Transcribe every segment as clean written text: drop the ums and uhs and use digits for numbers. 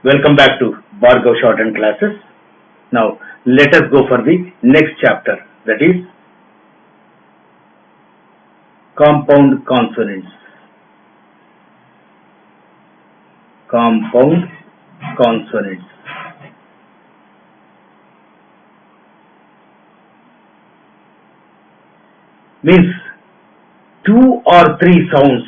Welcome back to Bhargav Shorthand classes. Now let us go for the next chapter, that is compound consonants. Compound consonants. Means two or three sounds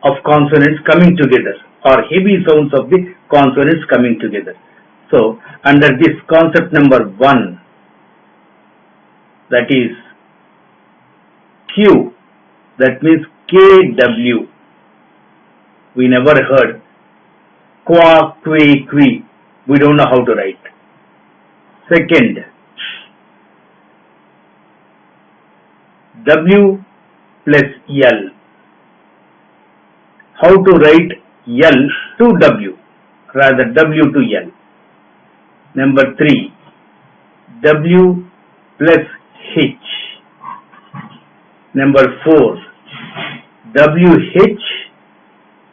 of consonants coming together, or heavy sounds of the consonants coming together. So under this concept number 1, that is Q, that means KW. We never heard qua, que, qui. We don't know how to write. Second, W plus L. How to write L to W, rather W to L. Number 3, W plus H. Number 4, WH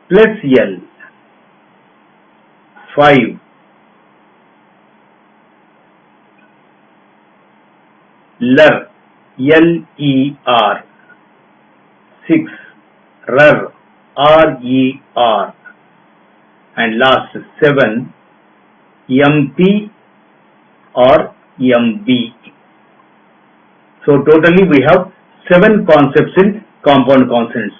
plus L. 5, LER, L-E-R. 6, RER, R-E-R. And last 7, MP or MB. So totally we have 7 concepts in compound consonants.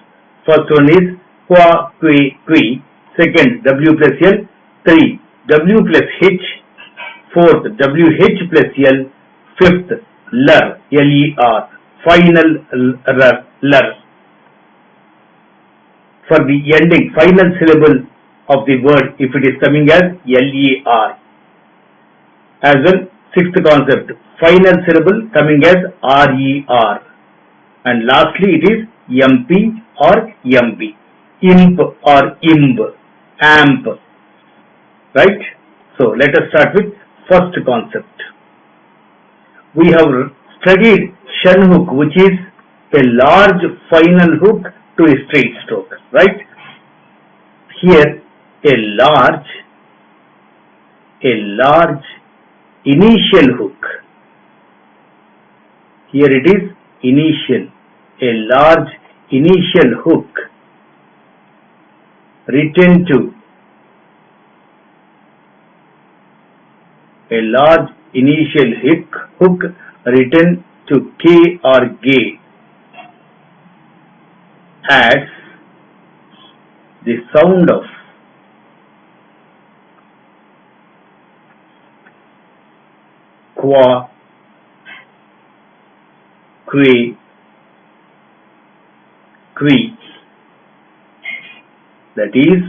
First one is qua, que, qui. Second, W plus L. 3, W plus H. Fourth, WH plus L. Fifth, LER, L-E-R. Final LER. For the ending, final syllable of the word, if it is coming as L-E-R. As well, sixth concept, final syllable coming as R-E-R. And lastly, it is MP or MB. Imp or IMB. Amp. Right? So, let us start with first concept. We have studied Shan hook, which is a large final hook to a straight stroke. Right? Here, a large initial hook. Here it is initial, a large initial hook written to a large initial hook written to K or G adds the sound of qua, que, qui. That is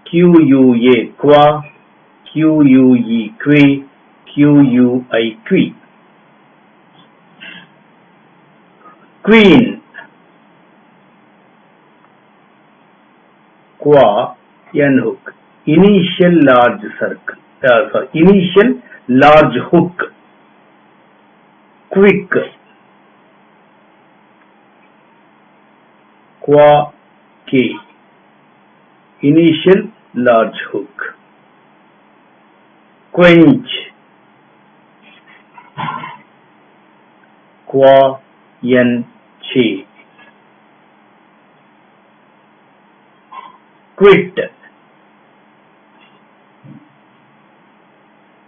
Q-U-A, qua, Q-U-E, que, Q-U-I, qui. Queen, qua, N hook, initial large circle, initial large hook. Quick, qua, K, initial large hook. Quench, qua, N, Che. Quit,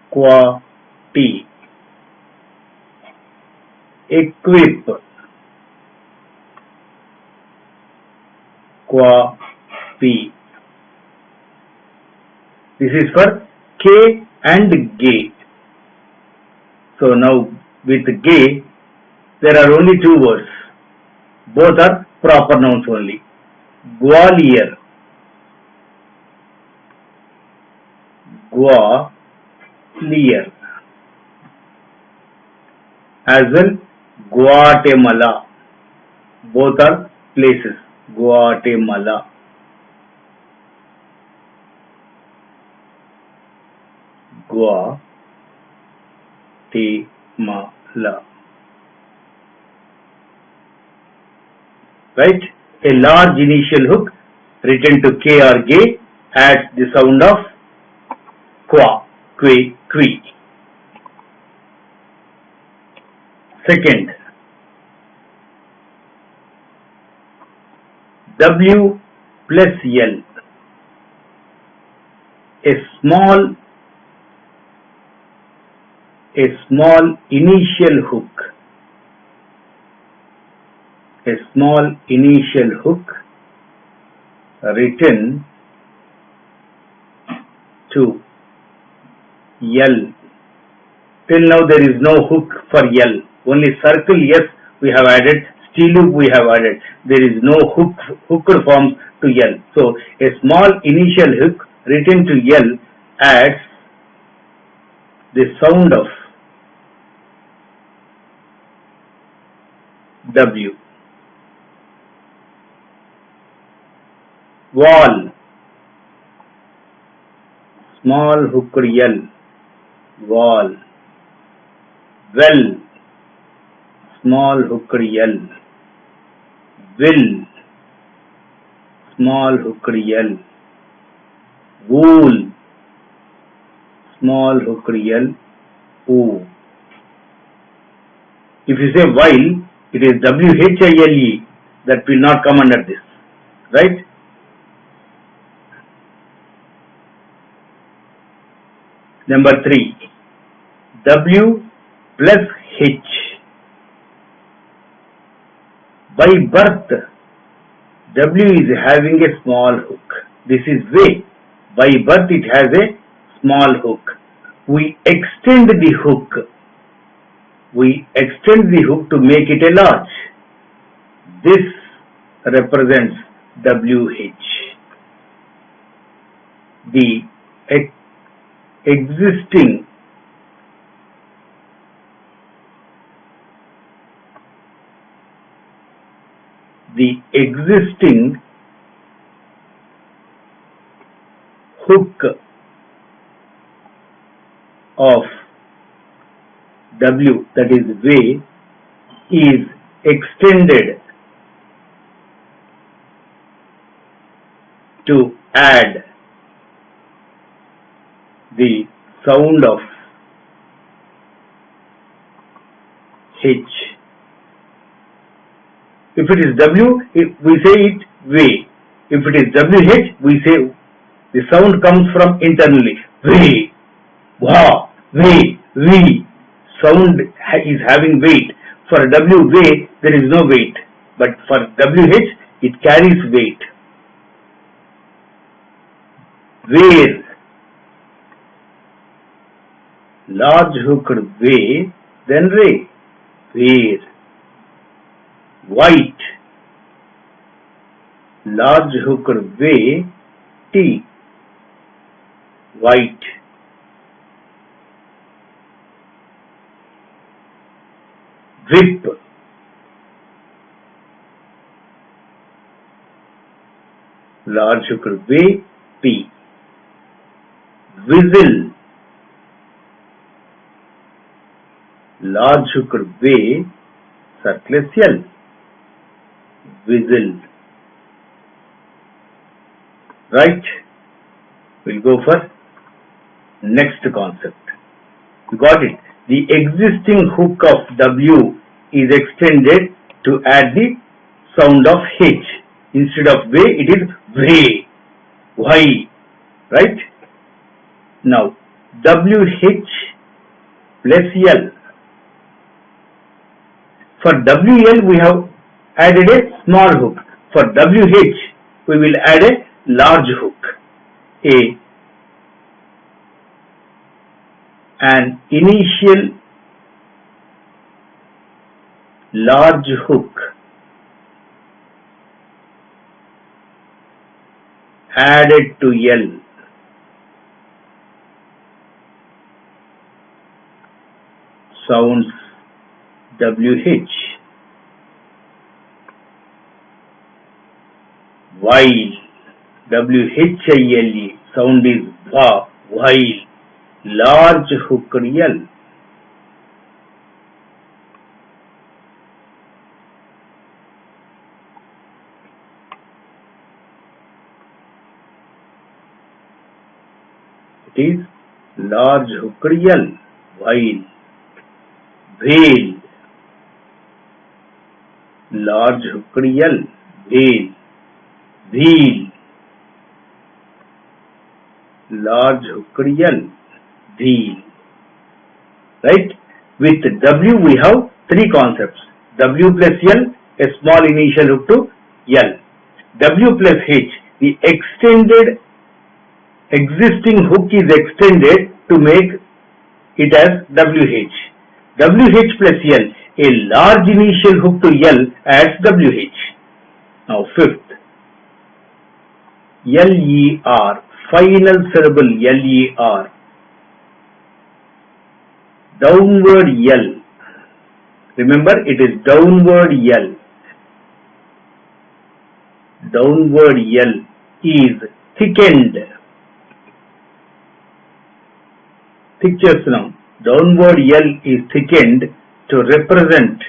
qua, T. Equip, qua, P. This is for K and G. So now with G, there are only 2 words. Both are proper nouns only. Gwalior, Gwalior. As well, Guatemala. Both are places. Guatemala. Guatemala. Right? A large initial hook written to K or G adds the sound of qua, que, qui. Second, W plus L, a small initial hook, written to L. Till now there is no hook for L. Only circle, yes, we have added. Steel loop we have added. There is no hooked forms to L. So a small initial hook written to L adds the sound of W. Wall, small hooked L, wall. Well, small hooked L, will, small hooked L. Wool, small hooked L, O. If you say while, it is WHILE, that will not come under this, right? Number 3, W plus H. By birth, W is having a small hook. This is way. By birth it has a small hook. We extend the hook. To make it a large. This represents WH. The existing hook of W, that is way, is extended to add the sound of H. If it is W, we say it way. If it is WH, we say the sound comes from internally. Way, wa, way, we. Sound is having weight. For W way, there is no weight. But for WH, it carries weight. Where, large hooked way, then ray. Where. White, large hooked way, T. White. Whip, large hooked way, P. Whistle, large hooked way, circle L. Whistle. Right? We'll go for next concept. You got it? The existing hook of W is extended to add the sound of H. Instead of way, it is way. Why? Right? Now, WH plus L. For WL, we have added a small hook. For WH, we will add a large hook. An initial large hook added to L sounds WH. While, WHILE, sound is va, while, large hooked L. It is large hooked L, while, veil, large hooked L, veil, wheel, large hooked L, wheel, right? With W we have three concepts. W plus L, a small initial hook to L. W plus H, the existing hook is extended to make it as WH. WH plus L, a large initial hook to L as WH. Now fifth, LER, final syllable LER, downward L. Remember, it is downward L. Downward L is thickened. Thick chest now. Downward L is thickened to represent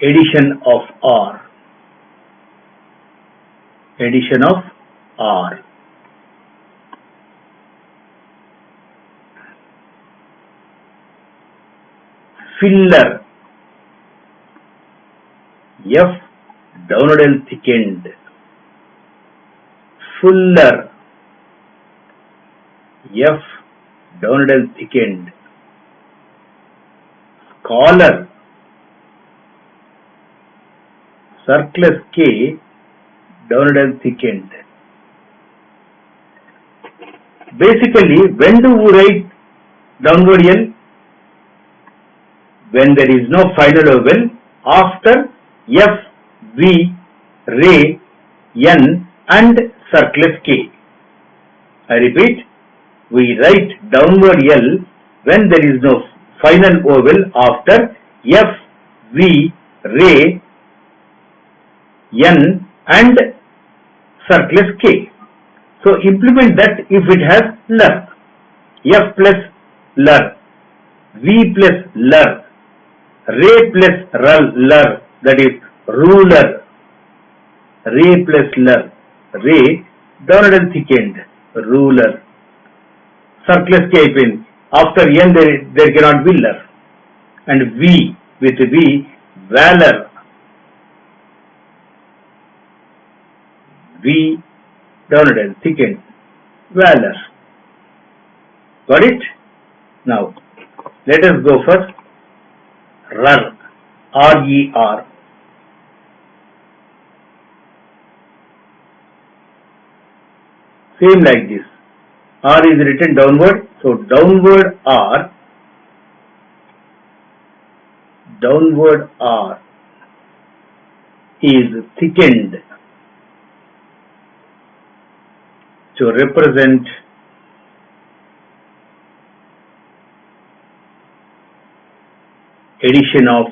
addition of R. Addition of R. Filler. F downward L thickened. Fuller. F downward L thickened. Scholar. Circlus K downward L thickened. Basically, when do we write downward L? When there is no final vowel after F, V, Re, N and circlus K. I repeat, we write downward L when there is no final vowel after F, V, Re, N and circlus K. So implement that if it has ler. F plus ler, V plus ler, Re plus ler, that is ruler. Re plus ler, Re downward L thickened, ruler. Circlus K pin, after N there cannot be ler. And V with V, valor. V downward L thickened, valor. Got it? Now let us go for RER, R-E-R. Same like this. R is written downward, so downward R is thickened to represent addition of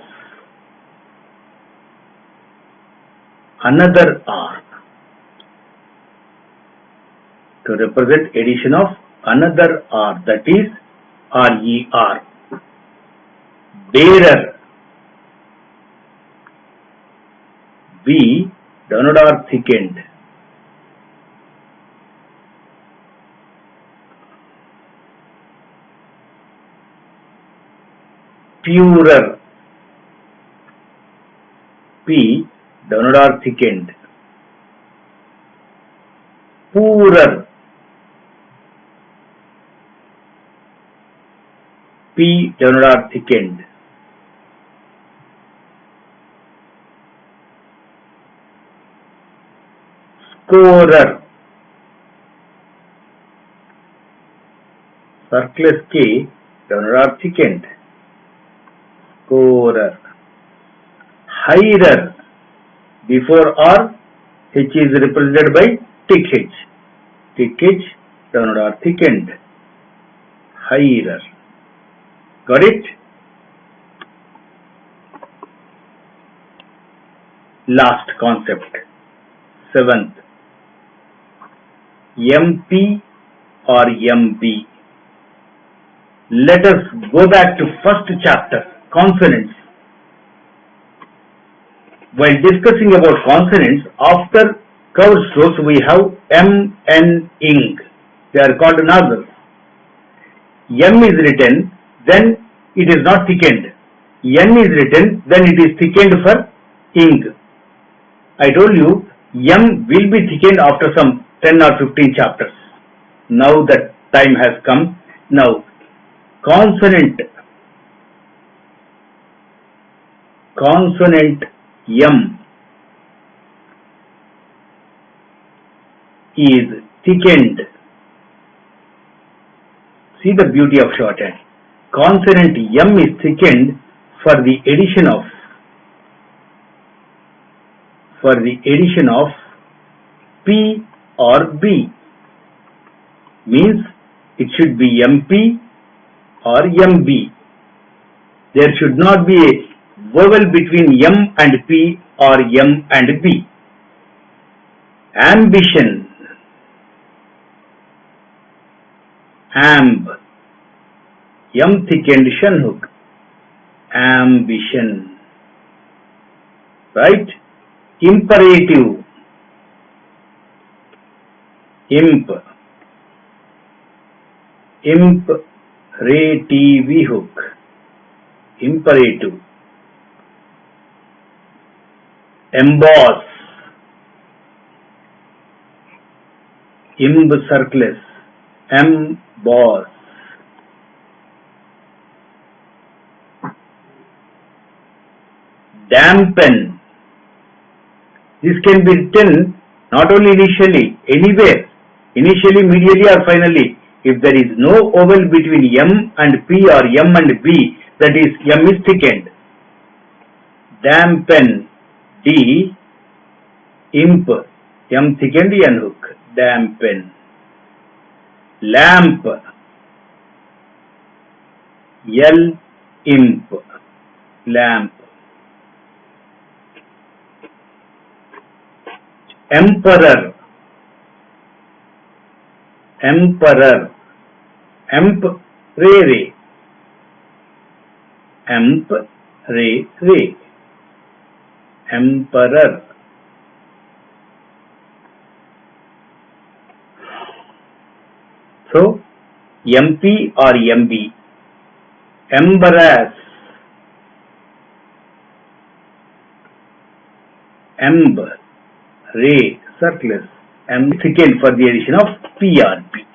another R. To represent addition of another R, that is RER. Bearer. B downward R thickened. Purer. P downward R thickened. Poorer. P downward R thickened. Scorer. Circlus K downward R thickened. Scorer. Hirer. Before R, H is represented by thick H. Thick H downward R thickened. Hirer. Got it? Last concept, seventh, MP or MB. Let us go back to first chapter, consonants. While discussing about consonants, after curved strokes we have M, N, ing. They are called nozzles. M is written, then it is not thickened. N is written, then it is thickened for ink. I told you, M will be thickened after some 10 or 15 chapters. Now that time has come. Now, consonant M is thickened. See the beauty of shorthand. Consonant M is thickened for the addition of P or B. Means it should be MP or MB. There should not be a vowel between M and P or M and B. Ambition. Amb. M thickened shan hook. Ambition. Right? Imperative. Imp. Imperative hook. Imperative. Emboss. Imb circles. Emboss. Dampen. This can be written not only initially, anywhere, initially, medially or finally. If there is no vowel between M and P or M and B, that is M is thickened. Dampen. D. Imp. M thickened N hook. Dampen. Lamp. L. Imp. Lamp. Emperor. Emperor. Emp. Re. Re. Emp. Re. Re. Emperor. So, MP or MB. Embarrass. Emb. Ray. Circles. M thickened for the addition of P or B.